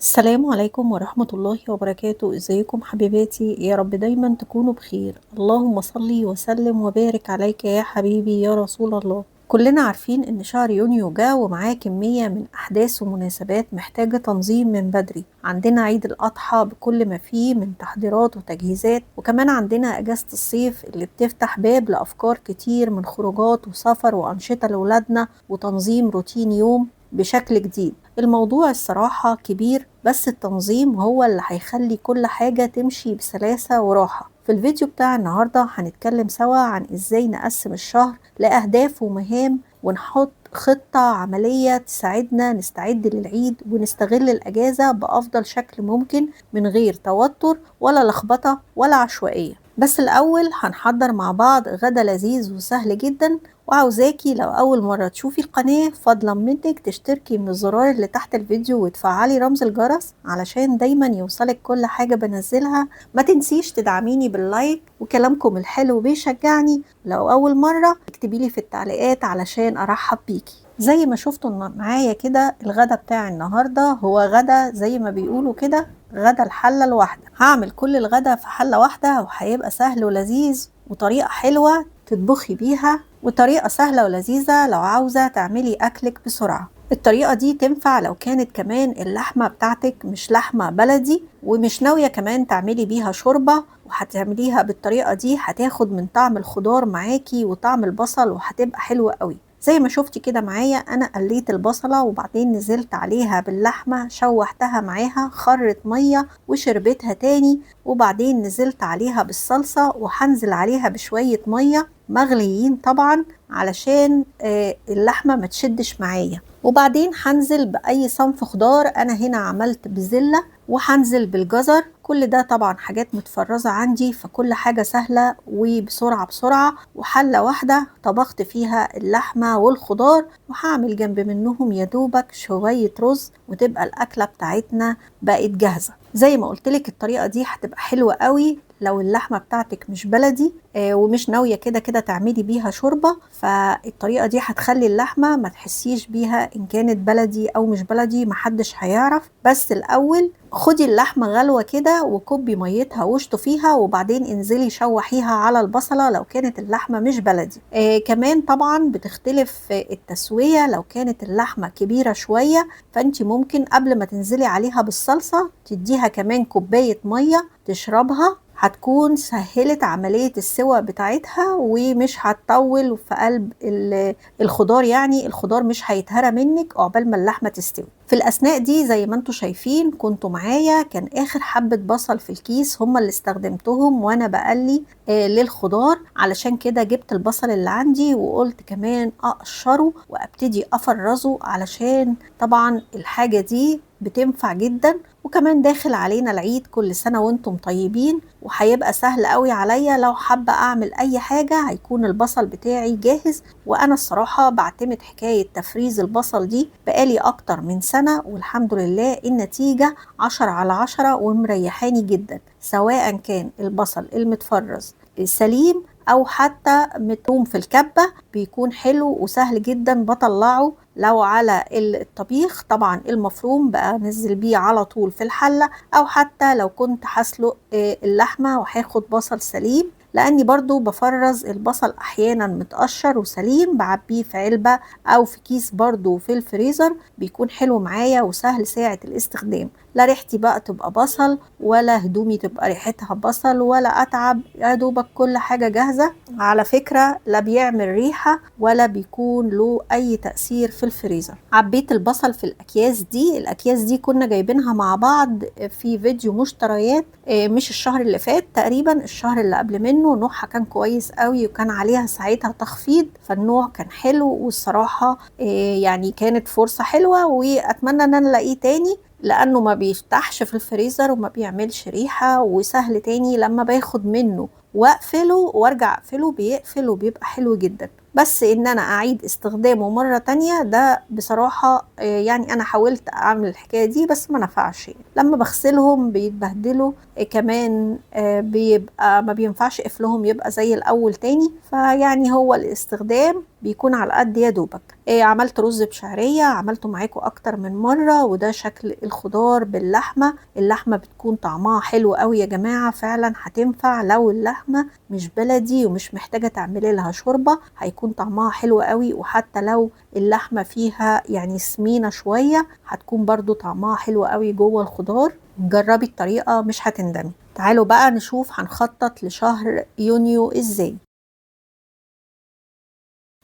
السلام عليكم ورحمة الله وبركاته. ازيكم حبيباتي؟ يا رب دايما تكونوا بخير. اللهم صلي وسلم وبارك عليك يا حبيبي يا رسول الله. كلنا عارفين ان شهر يونيو جه ومعاه كمية من احداث ومناسبات محتاجة تنظيم من بدري. عندنا عيد الاضحى بكل ما فيه من تحضيرات وتجهيزات، وكمان عندنا اجازة الصيف اللي بتفتح باب لافكار كتير من خروجات وسفر وانشطة لولادنا وتنظيم روتين يوم بشكل جديد. الموضوع الصراحة كبير، بس التنظيم هو اللي هيخلي كل حاجة تمشي بسلاسة وراحة. في الفيديو بتاع النهاردة هنتكلم سوا عن ازاي نقسم الشهر لأهداف ومهام، ونحط خطة عملية تساعدنا نستعد للعيد ونستغل الأجازة بأفضل شكل ممكن من غير توتر ولا لخبطة ولا عشوائية. بس الأول هنحضر مع بعض غدا لذيذ وسهل جدا، وعاوزاكي لو أول مرة تشوفي القناة فضلا منك تشتركي من الزرار اللي تحت الفيديو وتفعلي رمز الجرس علشان دايما يوصلك كل حاجة بنزلها. ما تنسيش تدعميني باللايك، وكلامكم الحلو بيشجعني. لو أول مرة اكتبيلي في التعليقات علشان أرحب بيكي. زي ما شفتوا معايا كده، الغدا بتاع النهاردة هو غدا زي ما بيقولوا كده غدا الحلة الواحدة. هعمل كل الغدا في حلة واحدة، وهيبقى سهل ولذيذ وطريقة حلوة تطبخي بيها، وطريقة سهلة ولذيذة لو عاوزة تعملي أكلك بسرعة. الطريقة دي تنفع لو كانت كمان اللحمة بتاعتك مش لحمة بلدي ومش ناوية كمان تعملي بيها شوربة، وهتعمليها بالطريقة دي هتاخد من طعم الخضار معاكي وطعم البصل وهتبقى حلوة قوي. زي ما شفتي كده معايا، انا قليت البصلة وبعدين نزلت عليها باللحمة، شوحتها معاها خرت مية وشربتها تاني، وبعدين نزلت عليها بالصلصة وهنزل عليها بشوية مية مغليين طبعا علشان اللحمة ما تشدش معايا. وبعدين هنزل بأي صنف خضار. أنا هنا عملت بزلة وهنزل بالجزر. كل ده طبعا حاجات متفرزة عندي، فكل حاجة سهلة وبسرعة بسرعة، وحلة واحدة طبخت فيها اللحمة والخضار، وهعمل جنب منهم يدوبك شوية رز وتبقى الأكلة بتاعتنا بقت جاهزة. زي ما قلتلك الطريقة دي هتبقى حلوة قوي لو اللحمة بتاعتك مش بلدي ومش ناوية كده كده تعملي بيها شوربة. فالطريقة دي هتخلي اللحمة ما تحسيش بيها إن كانت بلدي أو مش بلدي، محدش هيعرف. بس الأول خدي اللحمة غلوة كده وكبي ميتها واشطفيها، وبعدين انزلي شوحيها على البصلة لو كانت اللحمة مش بلدي. كمان طبعا بتختلف التسوية. لو كانت اللحمة كبيرة شوية فانت ممكن قبل ما تنزلي عليها بالصلصة تديها كمان كوباية مية تشربها، هتكون سهلت عملية السوى بتاعتها ومش هتطول في قلب الخضار. يعني الخضار مش هيتهرى منك عقبال ما اللحمة تستوي. في الأثناء دي زي ما انتوا شايفين كنتوا معايا كان آخر حبة بصل في الكيس هم اللي استخدمتهم وأنا بقلي للخضار. علشان كده جبت البصل اللي عندي وقلت كمان أقشره وأبتدي أفرزه، علشان طبعا الحاجة دي بتنفع جدا. وكمان داخل علينا العيد، كل سنة وانتم طيبين، وهيبقى سهل قوي عليا لو حابة اعمل اي حاجة هيكون البصل بتاعي جاهز. وانا الصراحة بعتمد حكاية تفريز البصل دي بقالي اكتر من سنة، والحمد لله النتيجة 10/10 ومريحاني جدا، سواء كان البصل المتفرز سليم او حتى متوم في الكبة بيكون حلو وسهل جدا بطلعه. لو على الطبيخ طبعا المفروم بنزل بيه على طول في الحلة، او حتى لو كنت هسلق اللحمة وهاخد بصل سليم، لاني برضو بفرز البصل احيانا متقشر وسليم بعبيه في علبة او في كيس برضو في الفريزر، بيكون حلو معايا وسهل ساعة الاستخدام. لا ريحتي بقى تبقى بصل ولا هدومي تبقى ريحتها بصل ولا اتعب، يا دوبك كل حاجة جاهزة. على فكرة لا بيعمل ريحة ولا بيكون له اي تأثير في الفريزر. عبيت البصل في الاكياس دي. الاكياس دي كنا جايبينها مع بعض في فيديو مشتريات، مش الشهر اللي فات، تقريبا الشهر اللي قبل منه. نوعها كان كويس قوي وكان عليها ساعتها تخفيض، فالنوع كان حلو والصراحة يعني كانت فرصة حلوة، واتمنى ان انا الاقيه تاني لانه ما بيفتحش في الفريزر وما بيعملش ريحة، وسهل تاني لما باخد منه واقفله وارجع اقفله بيقفل وبيبقى حلو جدا. بس ان انا اعيد استخدامه مرة تانية ده بصراحة يعني انا حاولت اعمل الحكاية دي بس ما نفعش. لما بغسلهم بيتبهدلوا كمان، بيبقى ما بينفعش قفلهم يبقى زي الاول تاني. فيعني هو الاستخدام بيكون على قد يا دوبك. عملت رز بشعرية، عملته معاكم اكتر من مرة، وده شكل الخضار باللحمة. اللحمة بتكون طعمها حلو قوي يا جماعة، فعلا هتنفع لو اللحمة مش بلدي ومش محتاجة تعملي لها شوربة، هيكون طعمها حلو قوي. وحتى لو اللحمة فيها يعني سمينة شوية هتكون برضو طعمها حلو قوي جوه الخضار. جربي الطريقة مش هتندمي. تعالوا بقى نشوف هنخطط لشهر يونيو ازاي.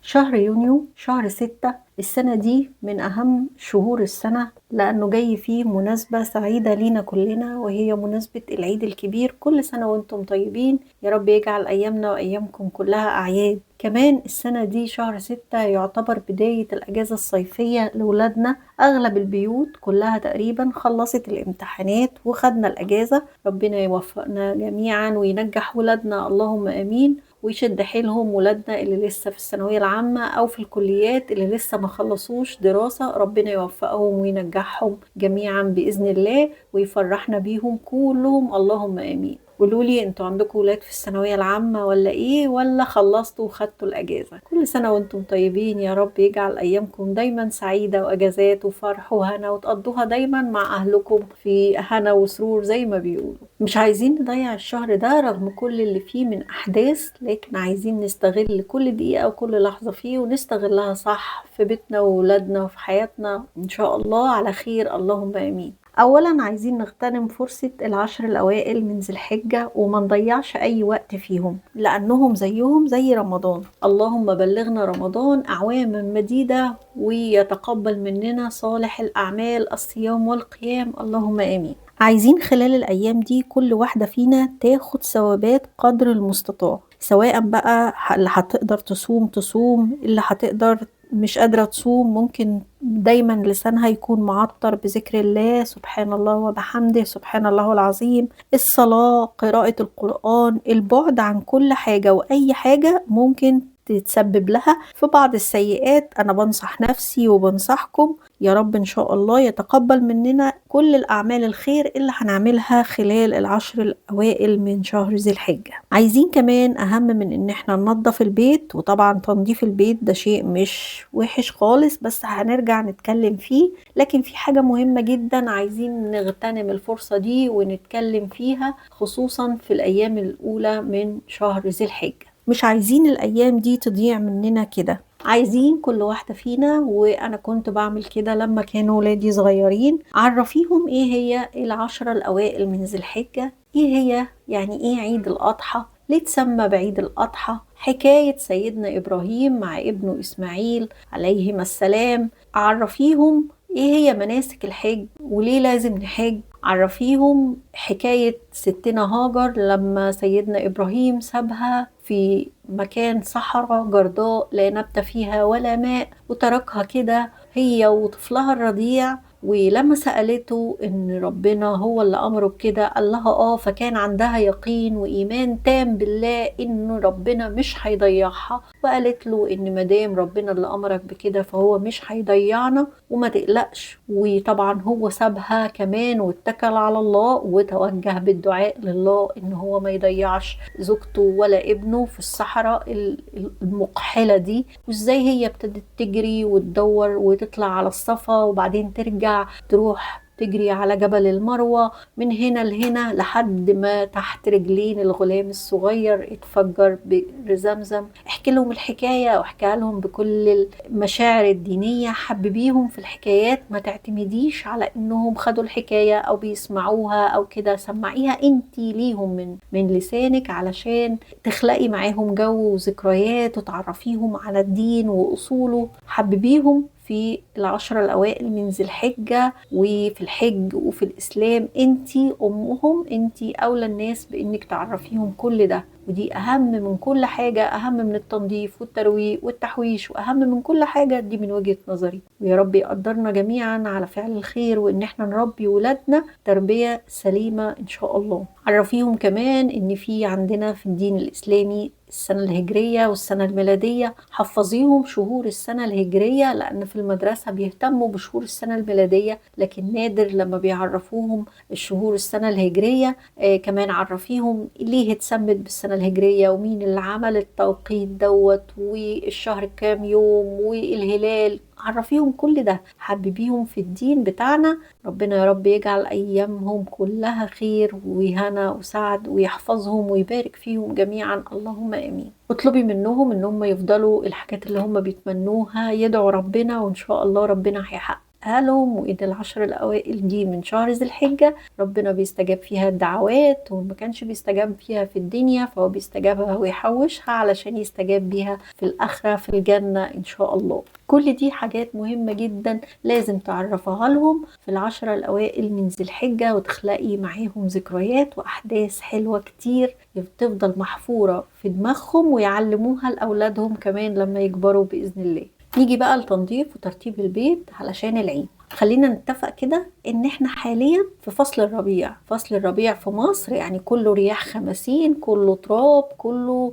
شهر يونيو شهر 6 السنة دي من أهم شهور السنة، لأنه جاي فيه مناسبة سعيدة لينا كلنا، وهي مناسبة العيد الكبير. كل سنة وانتم طيبين، يا رب يجعل أيامنا وأيامكم كلها أعياد. كمان السنة دي شهر 6 يعتبر بداية الأجازة الصيفية لولادنا. أغلب البيوت كلها تقريبا خلصت الامتحانات وخدنا الأجازة. ربنا يوفقنا جميعا وينجح ولادنا، اللهم آمين، ويشد حيلهم ولادنا اللي لسه في الثانوية العامة أو في الكليات اللي لسه ما خلصوش دراسة. ربنا يوفقهم وينجحهم جميعا بإذن الله، ويفرحنا بيهم كلهم، اللهم آمين. قولولي انتوا عندكم ولاد في الثانوية العامة ولا ايه، ولا خلصتوا وخدتوا الأجازة؟ كل سنة وانتم طيبين، يا رب يجعل أيامكم دايما سعيدة وأجازات وفرح وهنا، وتقضوها دايما مع أهلكم في هنا وسرور زي ما بيقولوا. مش عايزين نضيع الشهر ده رغم كل اللي فيه من أحداث، لكن عايزين نستغل كل دقيقة وكل لحظة فيه ونستغلها صح في بيتنا وولادنا وفي حياتنا إن شاء الله على خير، اللهم آمين. أولا عايزين نغتنم فرصة العشر الأوائل من ذي الحجة وما نضيعش أي وقت فيهم، لأنهم زيهم زي رمضان. اللهم بلغنا رمضان أعواما مديدة، ويتقبل مننا صالح الأعمال الصيام والقيام، اللهم آمين. عايزين خلال الأيام دي كل واحدة فينا تاخد ثوابات قدر المستطاع، سواء بقى اللي هتقدر تصوم تصوم، اللي هتقدر مش قادرة تصوم ممكن دايما لسانها يكون معطر بذكر الله، سبحان الله وبحمده، سبحان الله العظيم، الصلاة، قراءة القرآن، البعد عن كل حاجة وأي حاجة ممكن تتسبب لها في بعض السيئات. أنا بنصح نفسي وبنصحكم، يا رب إن شاء الله يتقبل مننا كل الأعمال الخير اللي هنعملها خلال العشر الأوائل من شهر ذي الحجة. عايزين كمان أهم من إن احنا ننظف البيت، وطبعا تنظيف البيت ده شيء مش وحش خالص بس هنرجع نتكلم فيه، لكن في حاجة مهمة جدا عايزين نغتنم الفرصة دي ونتكلم فيها، خصوصا في الأيام الأولى من شهر ذي الحجة. مش عايزين الأيام دي تضيع مننا كده. عايزين كل واحدة فينا، وأنا كنت بعمل كده لما كانوا ولادي صغيرين، عرفيهم إيه هي العشرة الأوائل من ذي الحجة، إيه هي يعني إيه عيد الأضحى، ليه تسمى بعيد الأضحى، حكاية سيدنا إبراهيم مع ابنه إسماعيل عليهما السلام. عرفيهم إيه هي مناسك الحج وليه لازم نحج. عرفيهم حكاية ستنا هاجر لما سيدنا إبراهيم سابها في مكان صحراء جرداء لا نبت فيها ولا ماء، وتركها كده هي وطفلها الرضيع. ولما سألته إن ربنا هو اللي أمره بكده قال لها فكان عندها يقين وإيمان تام بالله إن ربنا مش هيضيعها، وقالت له إن مدام ربنا اللي أمرك بكده فهو مش هيضيعنا وما تقلقش. وطبعا هو سابها كمان واتكل على الله وتوجه بالدعاء لله إن هو ما يضيعش زوجته ولا ابنه في الصحراء المقحلة دي. وإزاي هي ابتدت تجري وتدور وتطلع على الصفا وبعدين ترجع تروح تجري على جبل المروة، من هنا لهنا لحد ما تحت رجلين الغلام الصغير اتفجر بئر زمزم. احكي لهم الحكاية واحكي لهم بكل المشاعر الدينية، حببيهم في الحكايات، ما تعتمديش على انهم خدوا الحكاية او بيسمعوها او كده، سمعيها انتي ليهم من لسانك علشان تخلقي معاهم جو وذكريات وتعرفيهم على الدين وأصوله. حببيهم في العشرة الأوائل من ذي الحجة وفي الحج وفي الإسلام. انتي أمهم، انتي أولى الناس بإنك تعرفيهم كل ده، ودي أهم من كل حاجة، أهم من التنظيف والترويق والتحويش، وأهم من كل حاجة دي من وجهة نظري. ويا رب يقدرنا جميعا على فعل الخير وإن احنا نربي ولادنا تربية سليمة إن شاء الله. عرفيهم كمان إن في عندنا في الدين الإسلامي السنة الهجرية والسنة الميلادية، حفظيهم شهور السنة الهجرية، لأن في المدرسة بيهتموا بشهور السنة الميلادية لكن نادر لما بيعرفوهم الشهور السنة الهجرية. كمان عرفيهم ليه اتسمت بالسنة الهجرية ومين اللي عمل التوقيت دوت والشهر كام يوم والهلال، عرفيهم كل ده، حببيهم في الدين بتاعنا. ربنا يا رب يجعل أيامهم كلها خير وهنا وسعد ويحفظهم ويبارك فيهم جميعا، اللهم آمين. اطلبي منهم ان هم يفضلوا الحاجات اللي هم بيتمنوها، يدعوا ربنا وان شاء الله ربنا هيحققها لهم. وإن العشر الأوائل دي من شهر ذي الحجة ربنا بيستجاب فيها الدعوات، وما كانش بيستجاب فيها في الدنيا فهو بيستجابها ويحوشها علشان يستجاب بيها في الآخرة في الجنة إن شاء الله. كل دي حاجات مهمة جدا لازم تعرفها لهم في العشرة الأوائل من ذي الحجة، وتخلقي معاهم ذكريات وأحداث حلوة كتير تفضل محفورة في دماغهم ويعلموها لأولادهم كمان لما يكبروا بإذن الله. نيجي بقى لتنظيف وترتيب البيت علشان العيد. خلينا نتفق كده ان احنا حاليا في فصل الربيع. فصل الربيع في مصر يعني كله رياح خمسين، كله تراب، كله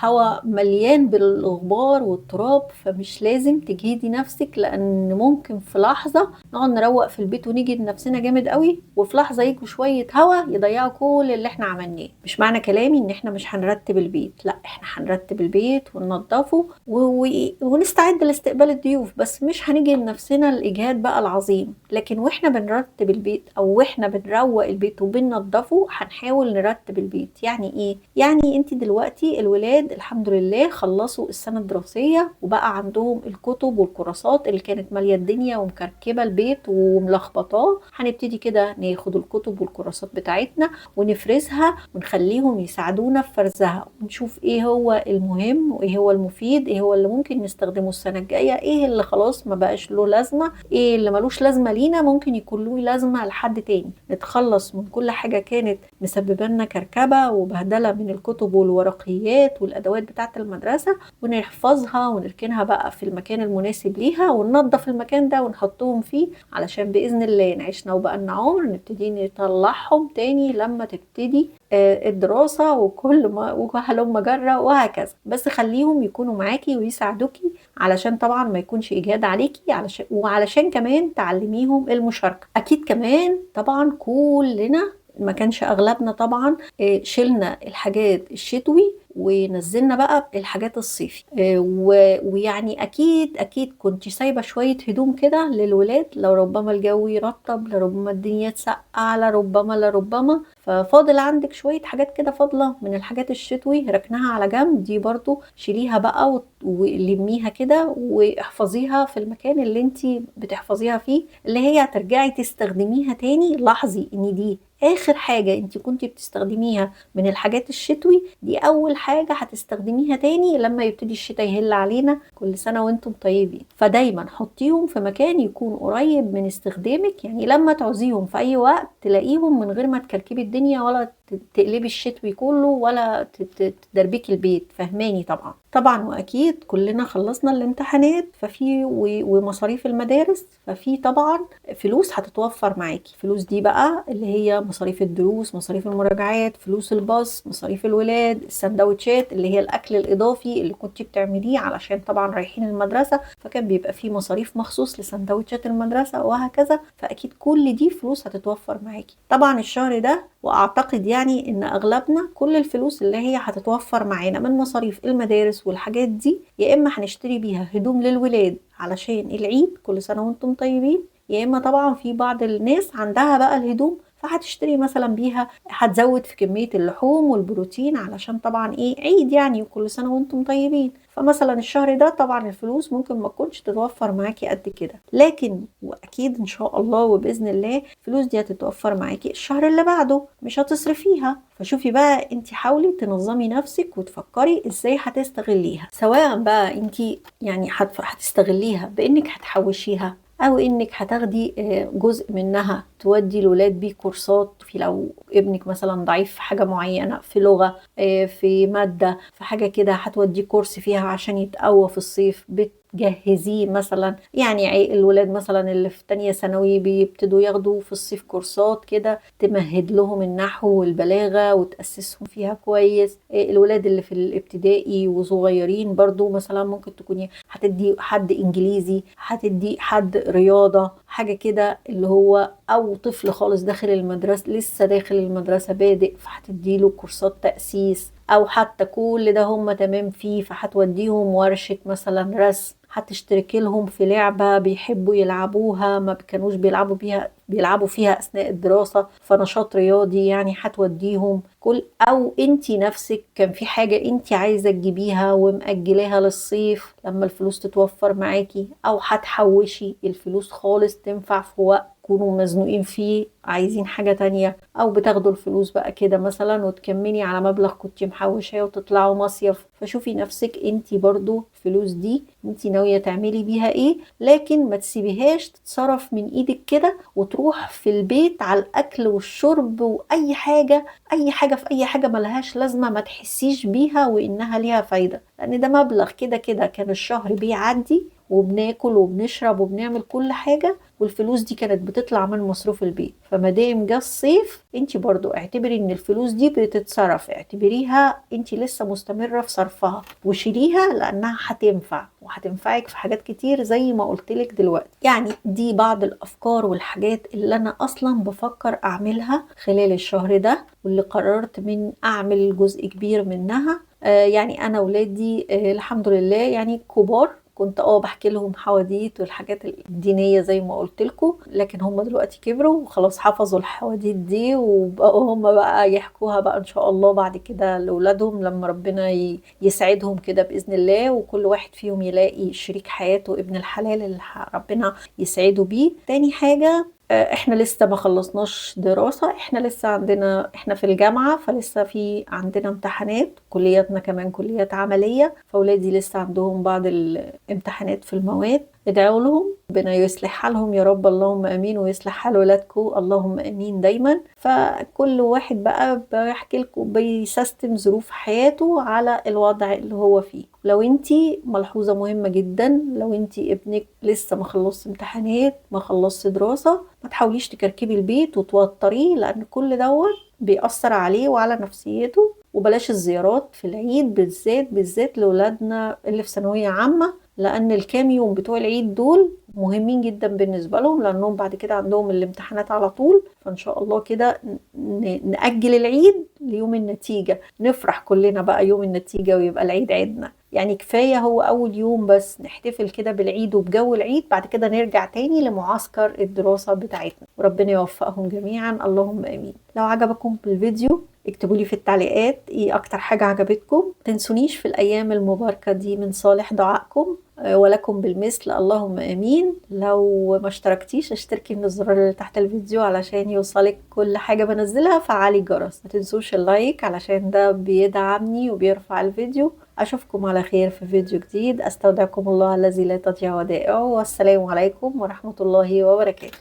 هواء مليان بالغبار والتراب، فمش لازم تجهدي نفسك، لان ممكن في لحظة نقعد نروق في البيت ونيجي لنفسنا جامد قوي، وفي لحظة يجوا شوية هواء يضيعوا كل اللي احنا عملناه. مش معنى كلامي ان احنا مش هنرتب البيت، لا احنا هنرتب البيت وننضفه ونستعد لاستقبال الضيوف، بس مش هنيجي لنفسنا الاجهاد بقى العظيم. لكن واحنا بنرتب البيت او واحنا بنروق البيت وبننضفه هنحاول نرتب البيت. يعني ايه؟ يعني انت دلوقتي الولاد الحمد لله خلصوا السنة الدراسية وبقى عندهم الكتب والكراسات اللي كانت مالية الدنيا ومكركبة البيت وملخبطاه. هنبتدي كده ناخد الكتب والكراسات بتاعتنا ونفرزها ونخليهم يساعدونا في فرزها، ونشوف ايه هو المهم وايه هو المفيد، ايه هو اللي ممكن نستخدمه السنة الجاية، ايه اللي خلاص ما بقاش له لازمة، ايه اللي ملوش لازمة لينا ممكن يكون له لازمة لحد تاني. نتخلص من كل حاجة كانت مسببة لنا كركبة وبهدلة من الكتب والورقيات والأدوات بتاعة المدرسة، ونحفظها ونركنها بقى في المكان المناسب ليها، وننظف المكان ده ونحطهم فيه علشان بإذن الله نعيشنا وبقالنا عمر نبتدي نطلعهم تاني لما تبتدي الدراسة وكل ما وهلم جرة وهكذا. بس خليهم يكونوا معاكي ويساعدوكي علشان طبعا ما يكونش إجهاد عليكي، وعلشان كمان تعلميهم المشاركة. أكيد كمان طبعا كلنا ما كانش أغلبنا طبعا شلنا الحاجات الشتوي ونزلنا بقى الحاجات الصيفي، ويعني اكيد كنت سايبه شويه هدوم كده للولاد لو ربما الجو يرطب، لربما الدنيا تسقع، لربما ففاضل عندك شويه حاجات كده فاضله من الحاجات الشتوي ركنها على جنب، دي برضو شيليها بقى ولميها كده واحفظيها في المكان اللي انت بتحفظيها فيه، اللي هي هترجعي تستخدميها تاني. لاحظي ان دي اخر حاجة انت كنتي بتستخدميها من الحاجات الشتوي، دي اول حاجة هتستخدميها تاني لما يبتدي الشتاء يهل علينا. كل سنة وانتم طيبين. فدايما حطيهم في مكان يكون قريب من استخدامك، يعني لما تعوزيهم في اي وقت تلاقيهم من غير ما تكركبي الدنيا ولا تقلبي الشتوي كله ولا تدربكي البيت. فهماني؟ طبعا واكيد كلنا خلصنا الامتحانات ففي ومصاريف المدارس، ففي طبعا فلوس هتتوفر معاكي. فلوس دي بقى اللي هي مصاريف الدروس، مصاريف المراجعات، فلوس الباص، مصاريف الولاد، السندوتشات اللي هي الاكل الاضافي اللي كنتي بتعمليه علشان طبعا رايحين المدرسة، فكان بيبقى فيه مصاريف مخصوص لسندوتشات المدرسة وهكذا. فاكيد كل دي فلوس هتتوفر معاكي طبعا الشهر ده. واعتقد يعني ان اغلبنا كل الفلوس اللي هي هتتوفر معانا من مصاريف المدارس والحاجات دي يا اما هنشتري بيها هدوم للولاد علشان العيد كل سنة وانتم طيبين، يا اما طبعا في بعض الناس عندها بقى الهدوم فهتشتري مثلا بيها، هتزود في كمية اللحوم والبروتين علشان طبعا ايه عيد يعني وكل سنة وانتم طيبين. فمثلا الشهر ده طبعا الفلوس ممكن ما تكونش تتوفر معاكي قد كده، لكن واكيد ان شاء الله وباذن الله الفلوس دي هتتوفر معاكي الشهر اللي بعده مش هتصرفيها. فشوفي بقى انت حاولي تنظمي نفسك وتفكري ازاي هتستغليها، سواء بقى انت يعني هتستغليها بانك هتحوشيها او انك هتاخدي جزء منها تودي الولاد بيه كورسات، في لو ابنك مثلا ضعيف في حاجة معينة، في لغة، في مادة، في حاجة كده هتوديه كورس فيها عشان يتقوى في الصيف. تجهزيه مثلا. يعني الولاد مثلا اللي في تانية ثانوي بيبتدوا ياخدوا في الصيف كورسات كده تمهد لهم النحو والبلاغة وتأسسهم فيها كويس. الولاد اللي في الابتدائي وصغيرين برضو مثلا ممكن تكوني هتدي حد انجليزي، هتدي حد رياضة، حاجة كده اللي هو، او طفل خالص داخل المدرسة لسه داخل المدرسة بادئ فهتدي له كورسات تأسيس. او حتى كل ده هم تمام فيه فهتوديهم ورشة مثلا رسم، هتشتركي لهم في لعبة بيحبوا يلعبوها ما كانوش بيلعبوا فيها أثناء الدراسة، فنشاط رياضي يعني هتوديهم. كل أو انتي نفسك كان في حاجة انتي عايزة تجيبيها ومأجلاها للصيف لما الفلوس تتوفر معاكي، أو هتحوشي الفلوس خالص تنفع في وقت تكونوا مزنوقين فيه عايزين حاجة تانية، او بتاخدوا الفلوس بقى كده مثلا وتكملي على مبلغ كنتي محوشاه وتطلعوا مصيف. فشوفي نفسك انتي برضو الفلوس دي انتي ناوية تعملي بيها ايه، لكن ما تسيبيهاش تتصرف من ايدك كده وتروح في البيت على الاكل والشرب واي حاجة، اي حاجة في اي حاجة ملهاش لازمة ما تحسيش بيها وانها ليها فايدة، لان ده مبلغ كده كده كان الشهر بيعدي وبناكل وبنشرب وبنعمل كل حاجة، والفلوس دي كانت بتطلع من مصروف البيت. فمادام جه الصيف انت برضو اعتبري ان الفلوس دي بتتصرف، اعتبريها انت لسه مستمرة في صرفها وشيليها لانها هتنفع وهتنفعك في حاجات كتير زي ما قلتلك دلوقتي. يعني دي بعض الافكار والحاجات اللي انا اصلا بفكر اعملها خلال الشهر ده، واللي قررت من اعمل جزء كبير منها. يعني انا ولادي الحمد لله يعني كبار، كنت بحكي لهم حواديت والحاجات الدينية زي ما قلت لكم، لكن هم دلوقتي كبروا وخلاص حفظوا الحواديت دي وبقوا هم بقى يحكوها بقى ان شاء الله بعد كده لأولادهم لما ربنا يسعدهم كده بإذن الله، وكل واحد فيهم يلاقي شريك حياته ابن الحلال اللي ربنا يسعده بيه. تاني حاجة احنا لسه ما خلصناش دراسة، احنا في الجامعة فلسه في عندنا امتحانات، كلياتنا كمان كليات عملية، فولادي لسه عندهم بعض الامتحانات في المواد. ادعوا لهم ربنا يصلح حالهم يا رب، اللهم امين، ويصلح حال ولادكم اللهم امين دايما. فكل واحد بقى بيحكي لكم بيسيستم ظروف حياته على الوضع اللي هو فيه. لو انتي ملحوظة مهمة جدا، لو انتي ابنك لسه ما خلصش امتحانات ما خلصش دراسة ما تحاوليش تكركبي البيت وتوتريه، لان كل دوت بيأثر عليه وعلى نفسيته. وبلاش الزيارات في العيد بالذات بالذات لولادنا اللي في ثانوية عامة، لان الكام يوم بتوع العيد دول مهمين جدا بالنسبة لهم لانهم بعد كده عندهم الامتحانات على طول. فان شاء الله كده نأجل العيد ليوم النتيجة، نفرح كلنا بقى يوم النتيجة ويبقى العيد عيدنا. يعني كفاية هو أول يوم بس نحتفل كده بالعيد وبجو العيد، بعد كده نرجع تاني لمعسكر الدراسة بتاعتنا، وربنا يوفقهم جميعا اللهم آمين. لو عجبكم الفيديو اكتبوا لي في التعليقات ايه اكتر حاجة عجبتكم. تنسونيش في الايام المباركة دي من صالح دعائكم، ولكم بالمثل اللهم امين. لو ما اشتركتيش اشتركي من الزرار اللي تحت الفيديو علشان يوصلك كل حاجة بنزلها، فعلي الجرس، ما تنسوش اللايك علشان ده بيدعمني وبيرفع الفيديو. اشوفكم على خير في فيديو جديد، استودعكم الله الذي لا تضيع ودائعه، والسلام عليكم ورحمة الله وبركاته.